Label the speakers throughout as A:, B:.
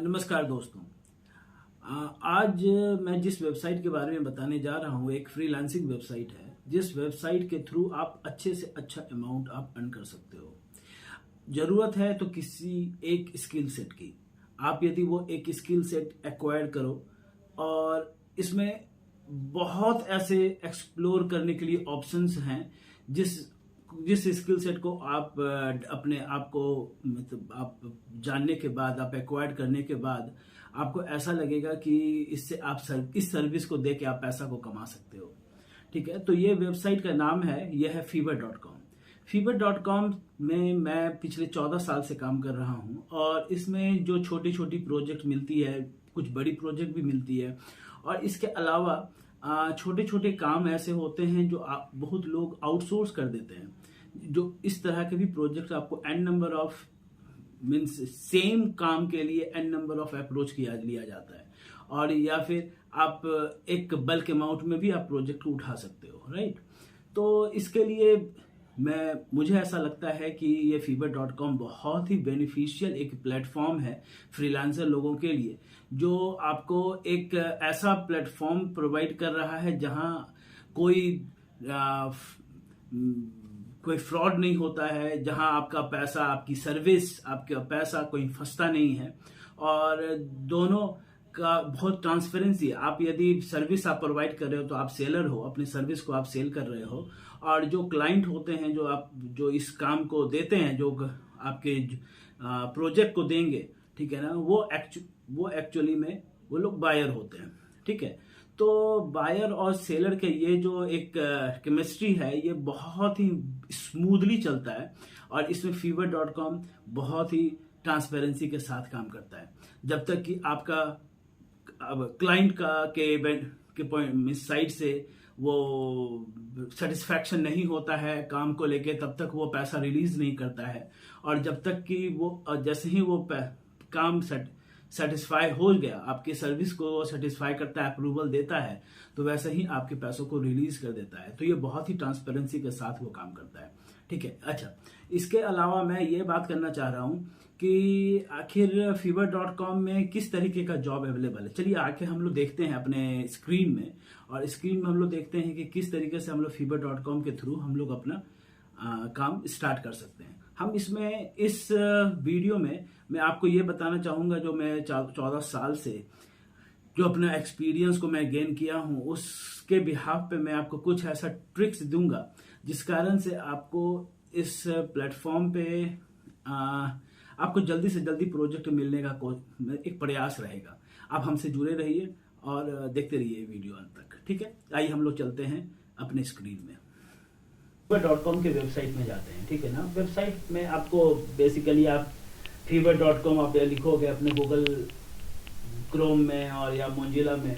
A: नमस्कार दोस्तों। आज मैं जिस वेबसाइट के बारे में बताने जा रहा हूँ एक फ्रीलांसिंग वेबसाइट है, जिस वेबसाइट के थ्रू आप अच्छे से अच्छा अमाउंट आप अर्न कर सकते हो। ज़रूरत है तो किसी एक स्किल सेट की। आप यदि वो एक स्किल सेट एक्वायर करो और इसमें बहुत ऐसे एक्सप्लोर करने के लिए ऑप्शंस हैं। जिस जिस स्किल सेट को आप अपने आप को मतलब आप जानने के बाद, आप एक्वायर करने के बाद आपको ऐसा लगेगा कि इससे आप इस सर्विस को दे के आप पैसा को कमा सकते हो। ठीक है, तो ये वेबसाइट का नाम है, यह है fiverr.com। fiverr.com में मैं पिछले 14 साल से काम कर रहा हूँ और इसमें जो छोटी छोटी प्रोजेक्ट मिलती है, कुछ बड़ी प्रोजेक्ट भी मिलती है और इसके अलावा छोटे छोटे काम ऐसे होते हैं जो बहुत लोग आउटसोर्स कर देते हैं। जो इस तरह के भी प्रोजेक्ट आपको n number of means same काम के लिए एन नंबर ऑफ अप्रोच लिया जाता है और या फिर आप एक बल्क अमाउंट में भी आप प्रोजेक्ट को उठा सकते हो, राइट। तो इसके लिए मुझे ऐसा लगता है कि ये fiverr.com बहुत ही बेनिफिशियल एक प्लेटफॉर्म है फ्रीलांसर लोगों के लिए, जो आपको एक ऐसा प्लेटफॉर्म प्रोवाइड कर रहा है जहां कोई फ्रॉड नहीं होता है, जहां आपका पैसा, आपकी सर्विस, आपका पैसा कोई फंसता नहीं है और दोनों का बहुत ट्रांसपेरेंसी। आप यदि सर्विस आप प्रोवाइड कर रहे हो तो आप सेलर हो, अपनी सर्विस को आप सेल कर रहे हो और जो क्लाइंट होते हैं, जो इस काम को देते हैं, जो आपके प्रोजेक्ट को देंगे, ठीक है ना, वो एक्चुअली में वो लोग बायर होते हैं। ठीक है, तो बायर और सेलर के ये जो एक केमिस्ट्री है, ये बहुत ही स्मूथली चलता है और इसमें fiverr.com बहुत ही ट्रांसपेरेंसी के साथ काम करता है। जब तक कि आपका क्लाइंट के पॉइंट साइड से वो सेटिस्फैक्शन नहीं होता है काम को लेके, तब तक वो पैसा रिलीज नहीं करता है और जब तक कि वो जैसे ही वो काम सेटिस्फाई हो गया, आपकी सर्विस को सेटिस्फाई करता है, अप्रूवल देता है, तो वैसे ही आपके पैसों को रिलीज कर देता है। तो ये बहुत ही ट्रांसपेरेंसी के साथ वो काम करता है। ठीक है, अच्छा, इसके अलावा मैं ये बात करना चाह रहा हूँ कि आखिर fiverr.com में किस तरीके का जॉब अवेलेबल है। चलिए आके हम लोग देखते हैं अपने स्क्रीन में, और स्क्रीन में हम लोग देखते हैं कि किस तरीके से हम लोग fiverr.com के थ्रू हम लोग अपना काम स्टार्ट कर सकते हैं। हम इसमें इस वीडियो में मैं आपको ये बताना चाहूँगा, जो मैं 14 साल से जो अपना एक्सपीरियंस को मैं गेन किया हूँ, उसके बिहाफ पे मैं आपको कुछ ऐसा ट्रिक्स दूंगा जिस कारण से आपको इस प्लेटफॉर्म पे आपको जल्दी से जल्दी प्रोजेक्ट मिलने का एक प्रयास रहेगा। आप हमसे जुड़े रहिए और देखते रहिए वीडियो अंत तक। ठीक है, आइए हम लोग चलते हैं अपने स्क्रीन में। fiverr.com के वेबसाइट में जाते हैं। ठीक है ना, वेबसाइट में आपको बेसिकली आप fiverr.com आप लिखोगे अपने गूगल क्रोम में और या मोजिला में,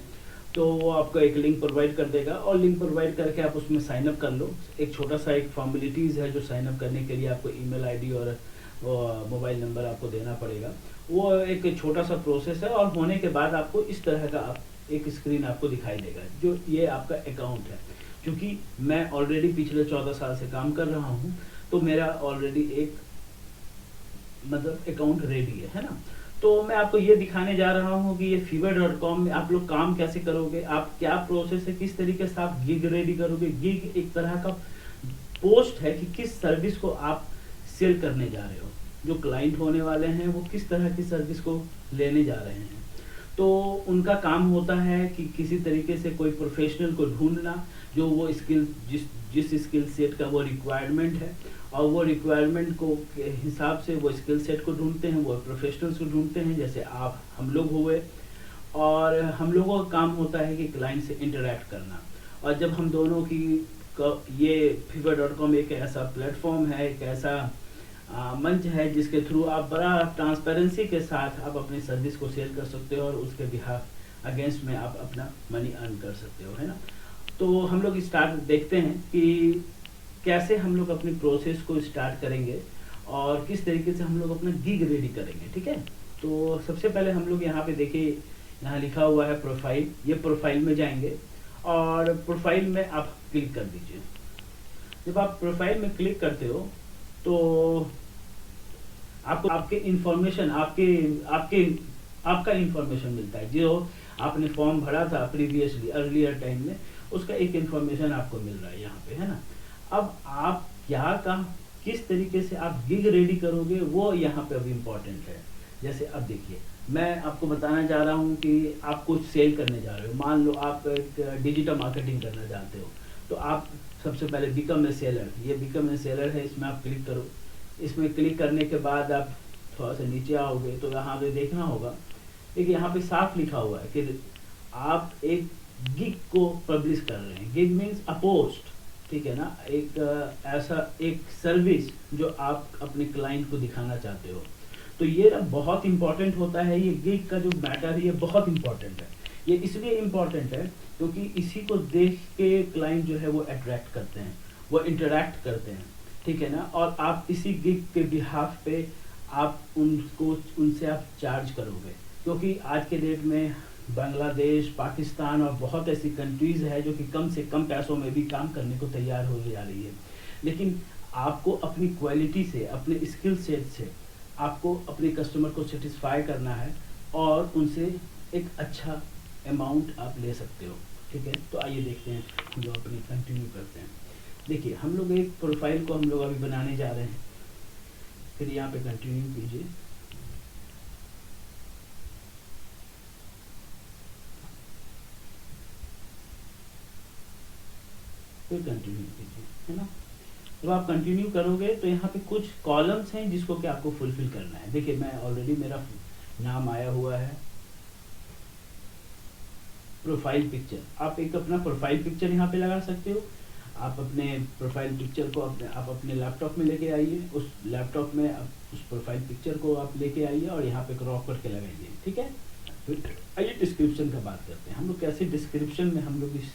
A: तो वो आपको एक लिंक प्रोवाइड कर देगा और लिंक प्रोवाइड करके आप उसमें साइन अप कर लो। एक छोटा सा एक फॉर्मेलिटीज़ है जो साइन अप करने के लिए आपको ईमेल आईडी और मोबाइल नंबर आपको देना पड़ेगा। वो एक छोटा सा प्रोसेस है और होने के बाद आपको इस तरह का एक स्क्रीन आपको दिखाई देगा, जो ये आपका अकाउंट है। क्योंकि मैं ऑलरेडी पिछले 14 साल से काम कर रहा हूँ, तो मेरा ऑलरेडी एक मतलब अकाउंट रेडी है ना। तो मैं आपको ये दिखाने जा रहा हूँ कि ये fiverr.com में आप लोग काम कैसे करोगे, आप क्या प्रोसेस है, किस तरीके से आप गिग रेडी करोगे। गिग एक तरह का पोस्ट है कि किस सर्विस को आप सेल करने जा रहे हो, जो क्लाइंट होने वाले हैं वो किस तरह की सर्विस को लेने जा रहे हैं। तो उनका काम होता है कि किसी तरीके से कोई प्रोफेशनल को ढूंढना, जो वो स्किल जिस स्किल सेट का वो रिक्वायरमेंट है, और वो रिक्वायरमेंट को के हिसाब से वो स्किल सेट को ढूंढते हैं, वो प्रोफेशनल्स को ढूंढते हैं, जैसे हम लोग हुए। और हम लोगों का काम होता है कि क्लाइंट से इंटरेक्ट करना। और जब हम दोनों की ये fiverr.com एक ऐसा प्लेटफॉर्म है, एक ऐसा मंच है जिसके थ्रू आप बड़ा ट्रांसपेरेंसी के साथ आप अपनी सर्विस को सेल कर सकते हो और उसके बिहाफ अगेंस्ट में आप अपना मनी अर्न कर सकते हो, है ना। तो हम लोग स्टार्ट देखते हैं कि कैसे हम लोग अपनी प्रोसेस को स्टार्ट करेंगे और किस तरीके से हम लोग अपना गिग रेडी करेंगे। ठीक है, तो सबसे पहले हम लोग यहाँ पे देखिए, यहाँ लिखा हुआ है प्रोफाइल। ये प्रोफाइल में जाएंगे और प्रोफाइल में आप क्लिक कर दीजिए। जब आप प्रोफाइल में क्लिक करते हो तो आपको आपके इंफॉर्मेशन, आपके आपका इंफॉर्मेशन मिलता है, जो आपने फॉर्म भरा था प्रीवियसली अर्लियर टाइम में, उसका एक इंफॉर्मेशन आपको मिल रहा है यहाँ पे, है ना। अब आप क्या कहाँ किस तरीके से आप गिग रेडी करोगे वो यहाँ पे अभी इम्पोर्टेंट है। जैसे अब देखिए, मैं आपको बताना चाह रहा हूँ कि आप कुछ सेल करने जा रहे हो, मान लो आप एक डिजिटल मार्केटिंग करना चाहते हो, तो आप सबसे पहले बिकम ए सेलर, ये बिकम ए सेलर है, इसमें आप क्लिक करो। इसमें क्लिक करने के बाद आप थोड़ा सा नीचे आओगे तो यहाँ पे देखना होगा, एक यहाँ पे साफ लिखा हुआ है कि आप एक गिग को पब्लिश कर रहे हैं। गिग मीन्स अ पोस्ट, ठीक है ना, एक ऐसा एक सर्विस जो आप अपने क्लाइंट को दिखाना चाहते हो। तो ये ना बहुत इंपॉर्टेंट होता है, ये गिग का जो मैटर है ये बहुत इंपॉर्टेंट है। ये इसलिए इम्पॉर्टेंट है क्योंकि इसी को देख के क्लाइंट जो है वो अट्रैक्ट करते हैं, वो इंटरैक्ट करते हैं, ठीक है ना। और आप इसी गिग के बिहाफ पे आप उनको उनसे आप चार्ज करोगे, क्योंकि आज के डेट में बांग्लादेश, पाकिस्तान और बहुत ऐसी कंट्रीज़ है जो कि कम से कम पैसों में भी काम करने को तैयार हो जा रही है। लेकिन आपको अपनी क्वालिटी से, अपने स्किल सेट से आपको अपने कस्टमर को सेटिस्फाई करना है और उनसे एक अच्छा अमाउंट आप ले सकते हो, ठीक है। तो आइए देखते हैं, हम लोग अपनी कंटिन्यू करते हैं। देखिए, हम लोग एक प्रोफाइल को हम लोग अभी बनाने जा रहे हैं, फिर यहाँ पे कंटिन्यू कीजिए। फिर कंटिन्यू कीजिए, है ना। जब आप कंटिन्यू करोगे तो यहाँ पे कुछ कॉलम्स हैं जिसको कि आपको फुलफिल करना है। देखिए, मैं ऑलरेडी मेरा नाम आया हुआ है, प्रोफाइल पिक्चर, आप एक अपना प्रोफाइल पिक्चर यहाँ पे लगा सकते हो। आप अपने प्रोफाइल पिक्चर को आप अपने लैपटॉप में लेके आइए, उस लैपटॉप में उस प्रोफाइल पिक्चर को आप लेके आइए और यहाँ पे क्रॉप करके लगाइए, ठीक है। फिर आइए डिस्क्रिप्शन का बात करते हैं, हम लोग कैसे डिस्क्रिप्शन में हम लोग इस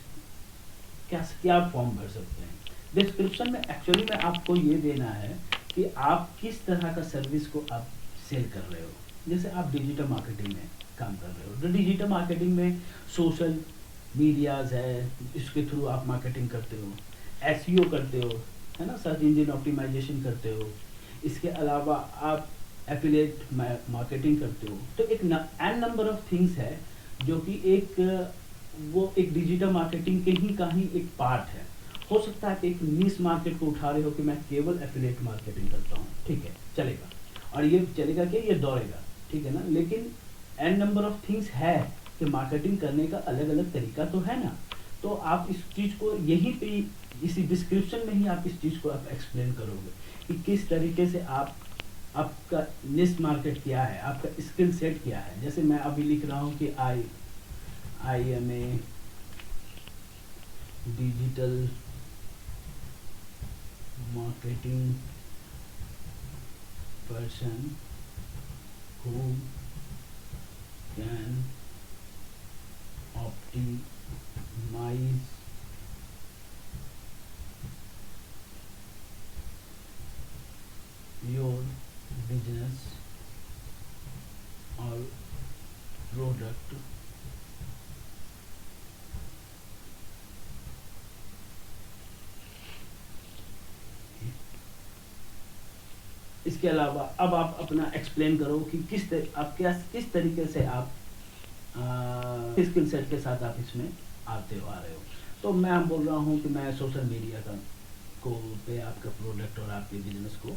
A: क्या फॉर्म भर सकते हैं। डिस्क्रिप्शन में एक्चुअली में आपको ये देना है कि आप किस तरह का सर्विस को आप सेल कर रहे हो। जैसे आप डिजिटल मार्केटिंग में काम कर रहे हो, तो डिजिटल मार्केटिंग में सोशल मीडियाज है, इसके थ्रू आप मार्केटिंग करते हो, एसईओ करते हो, है ना, सर्च इंजन ऑप्टिमाइजेशन करते हो। इसके अलावा आप एफिलिएट मार्केटिंग करते हो। तो एक एन नंबर ऑफ थिंग्स है जो कि वो एक डिजिटल मार्केटिंग के ही का ही एक पार्ट है। हो सकता है कि एक नीश मार्केट को उठा रहे हो कि मैं केवल एफिलिएट मार्केटिंग करता हूँ, ठीक है, चलेगा, और ये चलेगा कि ये दौड़ेगा, ठीक है ना। लेकिन एन नंबर ऑफ थिंग्स है कि मार्केटिंग करने का अलग अलग तरीका तो है ना। तो आप इस चीज़ को यहीं पे इसी डिस्क्रिप्शन में ही आप इस चीज़ को आप एक्सप्लेन करोगे कि किस तरीके से आपका निश मार्केट क्या है, आपका स्किल सेट क्या है। जैसे मैं अभी लिख रहा हूँ कि I am a digital marketing person who can optimize your business or product इसके अलावा अब आप अपना एक्सप्लेन करो कि किस तरीके से आप स्किल सेट के साथ आप इसमें आ रहे हो। तो मैं बोल रहा हूँ कि मैं सोशल मीडिया को पे आपका प्रोडक्ट और आपके बिजनेस को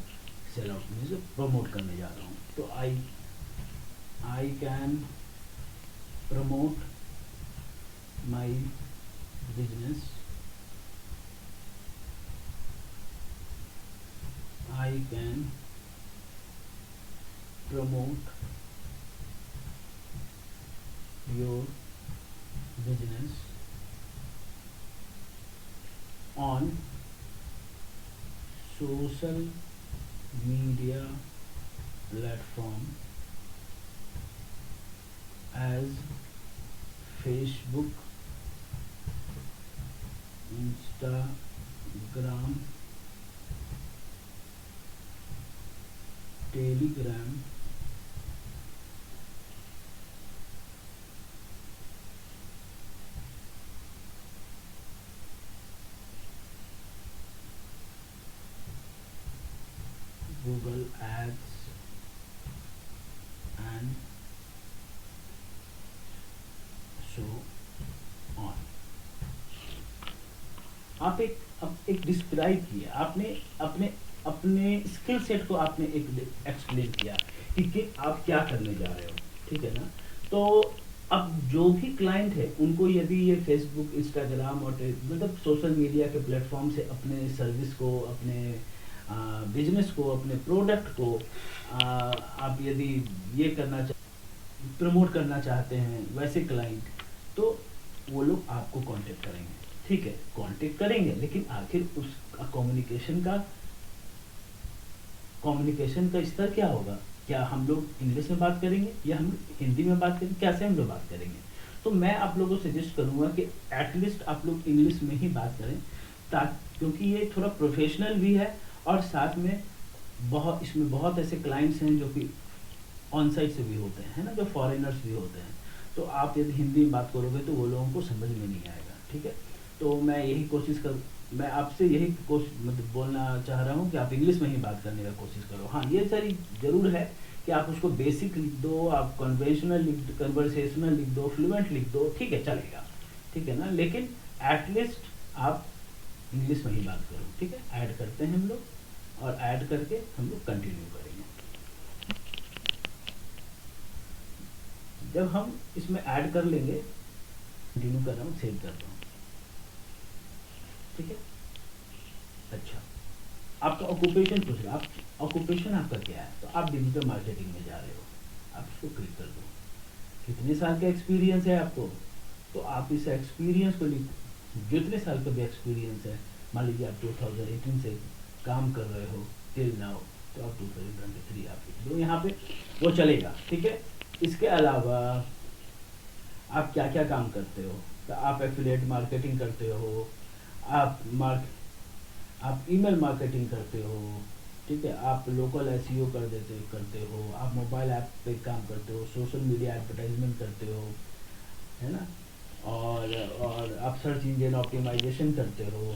A: सेल आउट में से प्रमोट करने जा रहा हूँ। तो I can promote my business, I can promote your business on social media platform as Facebook, Instagram, Telegram, Google Ads and आप एक डिस्क्राइब किया आपने, अपने अपने स्किल सेट को आपने एक एक्सप्लेन किया कि आप क्या करने जा रहे हो, ठीक है ना। तो अब जो भी क्लाइंट है उनको यदि ये फेसबुक, इंस्टाग्राम और मतलब सोशल मीडिया के प्लेटफॉर्म से अपने सर्विस को, अपने बिजनेस को, अपने प्रोडक्ट को आप यदि ये करना प्रमोट करना चाहते हैं वैसे क्लाइंट, तो वो लोग आपको कांटेक्ट करेंगे, ठीक है, कांटेक्ट करेंगे, लेकिन आखिर उस कम्युनिकेशन का स्तर क्या होगा? क्या हम लोग इंग्लिश में बात करेंगे या हम हिंदी में बात करेंगे, कैसे हम लोग बात करेंगे? तो मैं आप लोगों को सजेस्ट करूंगा कि एटलीस्ट आप लोग इंग्लिश में ही बात करें, ताकि क्योंकि ये थोड़ा प्रोफेशनल भी है और साथ में इसमें बहुत ऐसे क्लाइंट्स हैं जो कि ऑन साइट से भी होते हैं, है ना, जो फॉरेनर्स भी होते हैं। तो आप यदि हिंदी में बात करोगे तो वो लोगों को समझ में नहीं आएगा, ठीक है। तो मैं आपसे यही कोशिश मतलब बोलना चाह रहा हूँ कि आप इंग्लिश में ही बात करने का कोशिश करो। हाँ, ये सारी ज़रूर है कि आप उसको बेसिक लिख दो, आप कन्वर्सेशनल लिख दो, फ्लुएंट लिख दो, ठीक है, चलेगा, ठीक है ना, लेकिन एटलीस्ट आप इंग्लिश में ही बात करो, ठीक है। ऐड करते हैं हम लोग और ऐड करके हम लोग कंटिन्यू करेंगे। जब हम इसमें ऐड कर लेंगे, कंटिन्यू कर रहा हूँ, सेव कर रहा हूँ, ठीक है। अच्छा, आपका ऑक्यूपेशन पूछ रहा है, आप ऑक्यूपेशन आपका क्या है? तो आप डिजिटल मार्केटिंग में जा रहे हो, आप इसको क्लिक कर दो। कितने साल का एक्सपीरियंस है आपको? तो आप इस एक्सपीरियंस को लिख, जितने साल का भी एक्सपीरियंस है, मान लीजिए आप 2018 से काम कर रहे हो टिल नाउ, तो आप 2023 आप लिख दो यहाँ पे, वो चलेगा, ठीक है। इसके अलावा आप क्या क्या काम करते हो? तो आप एफिलिएट मार्केटिंग करते हो, आप ईमेल मार्केटिंग करते हो, ठीक है, आप लोकल एसईओ करते हो, आप मोबाइल ऐप पे काम करते हो, सोशल मीडिया एडवर्टाइजमेंट करते हो, है ना, और आप सर्च इंजन ऑप्टिमाइजेशन करते हो,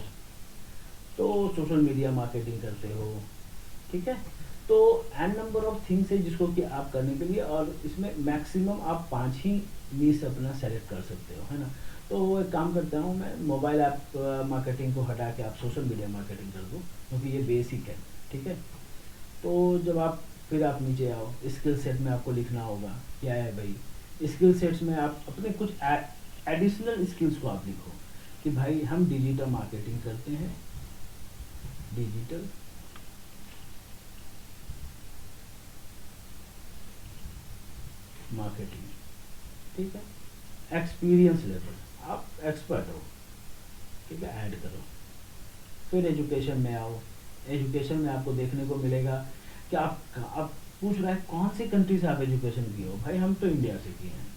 A: तो सोशल मीडिया मार्केटिंग करते हो, ठीक है। तो एन नंबर ऑफ थिंग्स है जिसको कि आप करने के लिए, और इसमें मैक्सिमम आप 5 ही नीश अपना सेलेक्ट कर सकते हो, है ना। तो एक काम करता हूँ मैं, मोबाइल ऐप मार्केटिंग को हटा के आप सोशल मीडिया मार्केटिंग कर दो, क्योंकि ये बेसिक है, ठीक है। तो जब फिर आप नीचे आओ, स्किल सेट में आपको लिखना होगा क्या है भाई। स्किल सेट्स में आप अपने कुछ एडिशनल स्किल्स को आप लिखो कि भाई हम डिजिटल मार्केटिंग करते हैं, डिजिटल मार्केटिंग, ठीक है। एक्सपीरियंस लेवल, आप एक्सपर्ट हो, ठीक है, ऐड करो। फिर एजुकेशन में आओ, एजुकेशन में आपको देखने को मिलेगा कि आप पूछ रहे हैं कौन सी कंट्री से आप एजुकेशन किए हो। भाई हम तो इंडिया से किए हैं,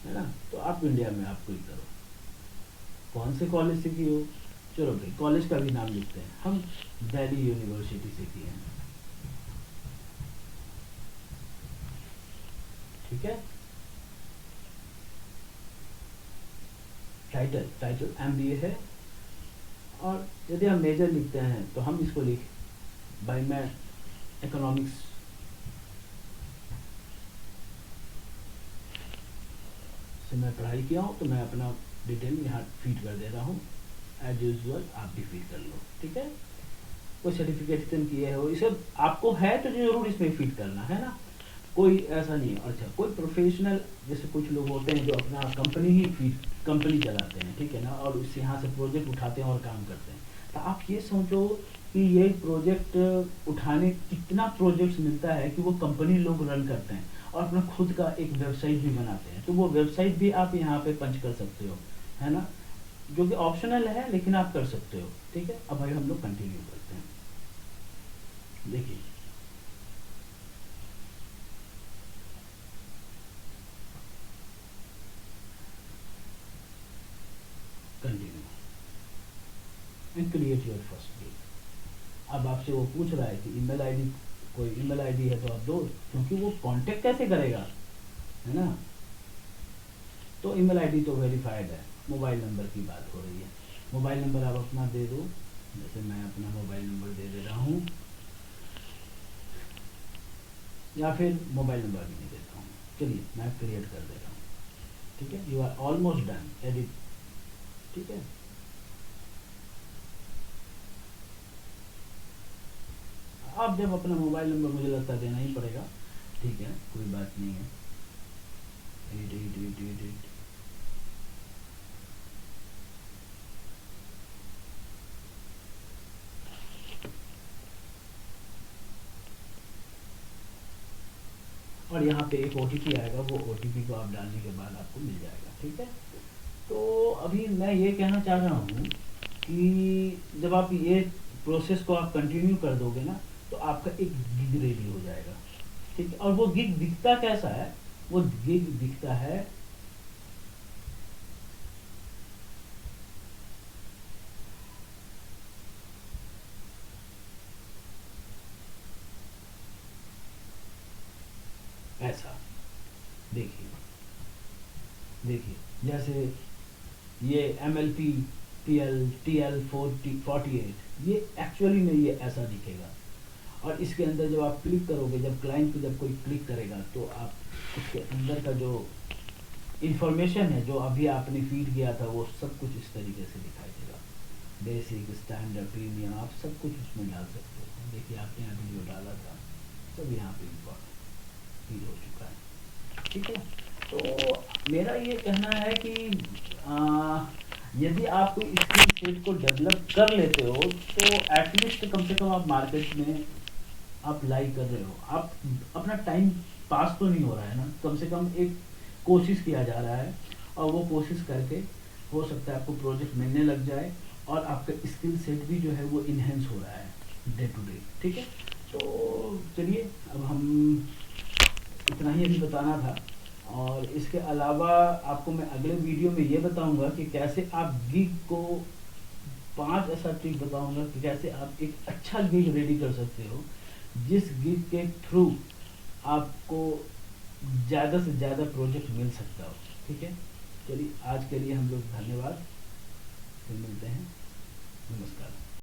A: है ना, तो आप इंडिया में आप क्लिक करो। कौन से कॉलेज से किए हो? चलो भाई कॉलेज का भी नाम लिखते हैं, हम दिल्ली यूनिवर्सिटी से किए हैं, ठीक है। टाइटल एमबीए है, और यदि हम मेजर लिखते हैं तो हम इसको लिख, भाई मैं इकोनॉमिक्स से मैं पढ़ाई किया हूँ, तो मैं अपना डिटेल यहाँ फीड कर दे रहा हूँ। एज यूजुअल आप भी फीड कर लो, ठीक है। कोई सर्टिफिकेशन किए हो, ये सब आपको है तो जरूर इसमें फीड करना है ना, कोई ऐसा नहीं है। अच्छा, कोई प्रोफेशनल, जैसे कुछ लोग होते हैं जो अपना कंपनी चलाते हैं, ठीक है ना, और उससे यहाँ से प्रोजेक्ट उठाते हैं और काम करते हैं। तो आप ये सोचो कि ये प्रोजेक्ट उठाने, कितना प्रोजेक्ट्स मिलता है कि वो कंपनी लोग रन करते हैं और अपना खुद का एक वेबसाइट भी बनाते हैं। तो वो वेबसाइट भी आप यहाँ पे पंच कर सकते हो, है ना, जो कि ऑप्शनल है लेकिन आप कर सकते हो, ठीक है। अब भाई हम लोग कंटिन्यू करते हैं, देखिए continue and create your first page. अब आपसे वो पूछ रहा है कि ईमेल आईडी, कोई ईमेल आईडी है तो आप दो, क्योंकि वो कांटेक्ट कैसे करेगा, है ना। तो ईमेल आईडी तो वेरीफाइड है, मोबाइल नंबर की बात हो रही है। मोबाइल नंबर आप अपना दे दो, जैसे मैं अपना मोबाइल नंबर दे रहा हूँ, या फिर मोबाइल नंबर भी नहीं देता हूँ, चलिए मैं क्रिएट कर दे रहा हूँ, ठीक है। You are almost done, edit, ठीक है। आप जब अपना मोबाइल नंबर मुझे लगता है देना ही पड़ेगा, ठीक है, कोई बात नहीं है। 888888। और यहाँ पे एक OTP आएगा, वो OTP को आप डालने के बाद आपको मिल जाएगा, ठीक है। तो अभी मैं ये कहना चाह रहा हूँ कि जब आप ये प्रोसेस को आप कंटिन्यू कर दोगे ना, तो आपका एक गिग रेडी हो जाएगा, ठीक है। और वो गिग दिखता कैसा है? वो गिग दिखता है ऐसा, देखिए देखिए, जैसे ये MLP TL48, ये एक्चुअली में ये ऐसा दिखेगा। और इसके अंदर जब आप क्लिक करोगे, जब क्लाइंट पे जब कोई क्लिक करेगा, तो आप उसके अंदर का जो इंफॉर्मेशन है, जो अभी आपने फीड किया था, वो सब कुछ इस तरीके से दिखाई देगा। बेसिक, स्टैंडर्ड, प्रीमियम, आप सब कुछ उसमें डाल सकते हो। देखिए आपने अभी जो डाला था सब यहाँ पे फीड हो चुका है, ठीक है। तो मेरा ये कहना है कि यदि आप कोई स्किल सेट को डेवलप कर लेते हो, तो एटलीस्ट कम से कम आप मार्केट में आप लाई कर रहे हो, आप अपना टाइम पास तो नहीं हो रहा है ना, कम से कम एक कोशिश किया जा रहा है। और वो कोशिश करके हो सकता है आपको प्रोजेक्ट मिलने लग जाए, और आपका स्किल सेट भी जो है वो इन्हेंस हो रहा है डे टू डे, ठीक है। तो चलिए, अब हम इतना ही अभी बताना था। और इसके अलावा आपको मैं अगले वीडियो में ये बताऊंगा कि कैसे आप गिग को 5 ऐसा ट्रिक बताऊंगा कि कैसे आप एक अच्छा गिग रेडी कर सकते हो, जिस गिग के थ्रू आपको ज़्यादा से ज़्यादा प्रोजेक्ट मिल सकता हो, ठीक है। चलिए आज के लिए हम लोग धन्यवाद, फिर मिलते हैं, नमस्कार।